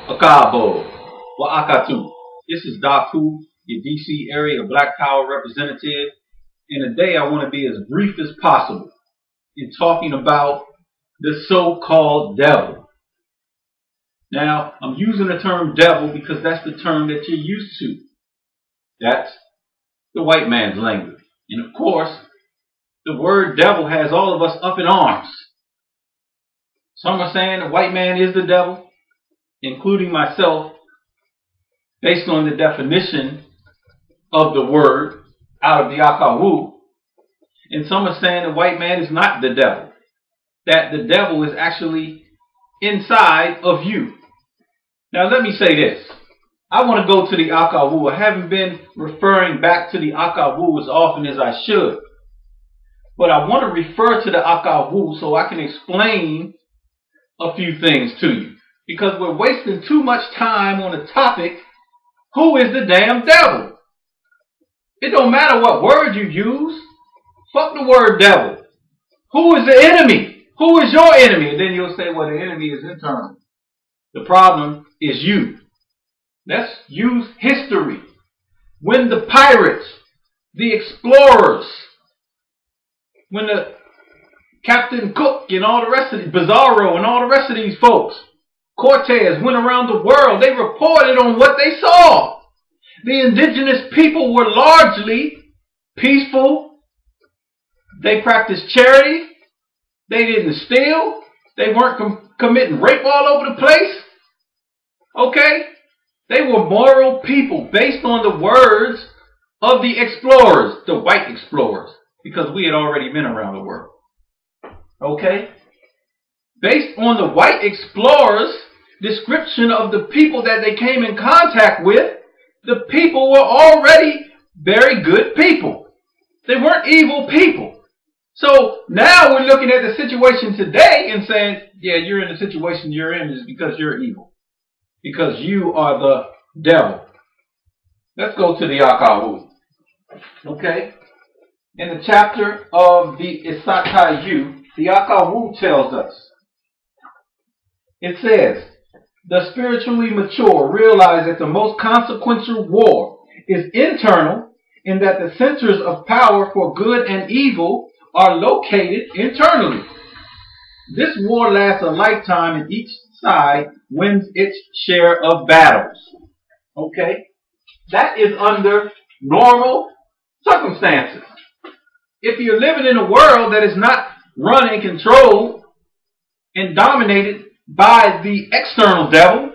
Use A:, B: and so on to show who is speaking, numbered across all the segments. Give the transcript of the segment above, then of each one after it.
A: Akabo, wa Akatu. This is Daku, your DC area Black Power representative. And today I want to be as brief as possible in talking about the so-called devil. Now, I'm using the term devil because that's the term that you're used to. That's the white man's language. And of course, the word devil has all of us up in arms. Some are saying the white man is the devil, including myself, based on the definition of the word out of the Akawu. And some are saying the white man is not the devil, that the devil is actually inside of you. Now let me say this. I want to go to the Akawu. I haven't been referring back to the Akawu as often as I should. But I want to refer to the Akawu so I can explain a few things to you. Because we're wasting too much time on the topic, who is the damn devil? It don't matter what word you use. Fuck the word devil. Who is the enemy? Who is your enemy? And then you'll say, well, the enemy is internal. The problem is you. Let's use history. When the pirates, the explorers, when the Captain Cook and all the rest of these, Pizarro and all the rest of these folks, Cortez went around the world, they reported on what they saw. The indigenous people were largely peaceful. They practiced charity. They didn't steal. They weren't committing rape all over the place. Okay? They were moral people based on the words of the explorers, the white explorers, because we had already been around the world. Okay? Based on the white explorers' description of the people that they came in contact with, the people were already very good people. They weren't evil people. So now we're looking at the situation today and saying, yeah, you're in the situation you're in is because you're evil. Because you are the devil. Let's go to the Akawu. Okay? In the chapter of the Isakayu, the Akawu tells us, it says, the spiritually mature realize that the most consequential war is internal in that the centers of power for good and evil are located internally. This war lasts a lifetime and each side wins its share of battles. Okay? That is under normal circumstances. If you're living in a world that is not run and controlled and dominated by the external devil,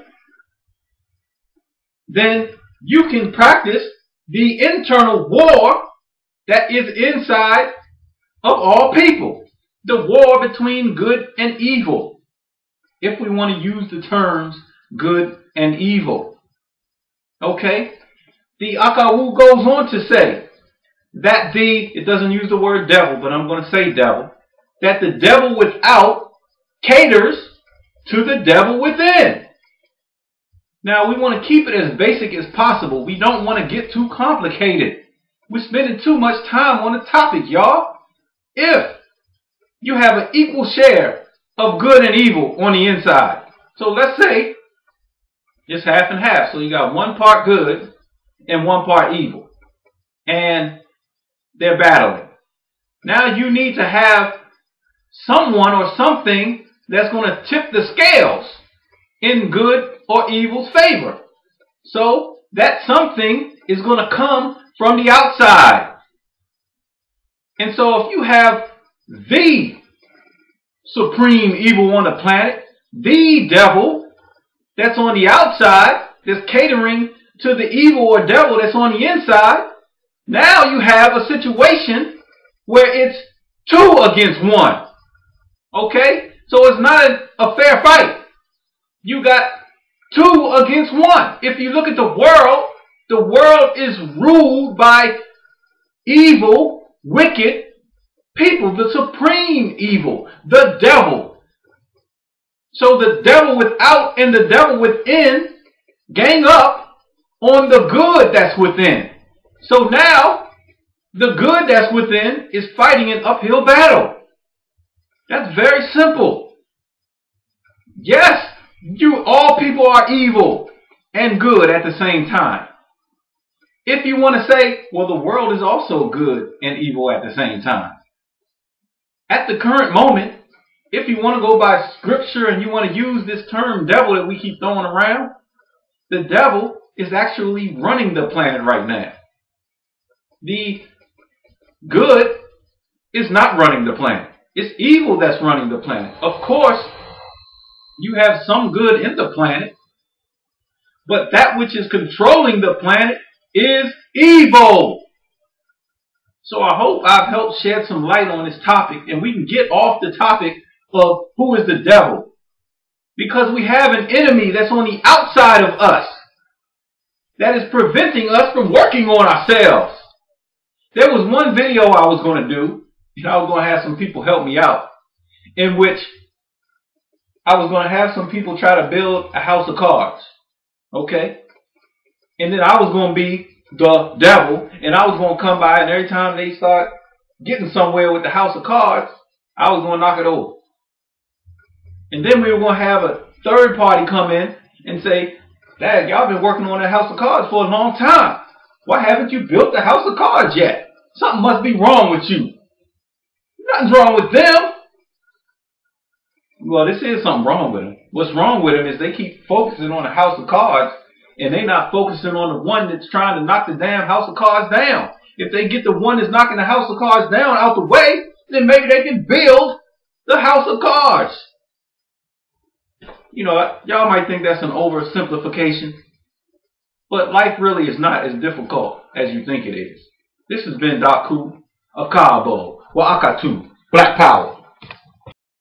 A: then you can practice the internal war that is inside of all people. The war between good and evil. If we want to use the terms good and evil. Okay? The Akawu goes on to say that it doesn't use the word devil, but I'm going to say devil, that the devil without caters to the devil within. Now, we want to keep it as basic as possible. We don't want to get too complicated. We're spending too much time on the topic, y'all. If you have an equal share of good and evil on the inside, so let's say it's half and half. So you got one part good and one part evil. And they're battling. Now you need to have someone or something that's going to tip the scales in good or evil's favor. So that something is going to come from the outside. And so if you have the supreme evil on the planet, the devil that's on the outside, that's catering to the evil or devil that's on the inside, now you have a situation where it's 2 against 1. Okay? So it's not a fair fight. You got 2 against 1. If you look at the world is ruled by evil, wicked people, the supreme evil, the devil. So the devil without and the devil within gang up on the good that's within. So now the good that's within is fighting an uphill battle. That's very simple. Yes, All people are evil and good at the same time. If you want to say, well, the world is also good and evil at the same time. At the current moment, if you want to go by scripture and you want to use this term devil that we keep throwing around, the devil is actually running the planet right now. The good is not running the planet. It's evil that's running the planet. Of course, you have some good in the planet, but that which is controlling the planet is evil. So I hope I've helped shed some light on this topic and we can get off the topic of who is the devil. Because we have an enemy that's on the outside of us that is preventing us from working on ourselves. There was one video I was going to do, and I was going to have some people help me out, in which I was going to have some people try to build a house of cards. Okay? And then I was going to be the devil, and I was going to come by, and every time they start getting somewhere with the house of cards, I was going to knock it over. And then we were going to have a third party come in and say, Dad, y'all been working on that house of cards for a long time. Why haven't you built the house of cards yet? Something must be wrong with you. Nothing's wrong with them. Well, this is something wrong with them. What's wrong with them is they keep focusing on the house of cards and they're not focusing on the one that's trying to knock the damn house of cards down. If they get the one that's knocking the house of cards down out the way, then maybe they can build the house of cards. You know, y'all might think that's an oversimplification, but life really is not as difficult as you think it is. This has been Daku of Cabo, Wakatu, Black Power.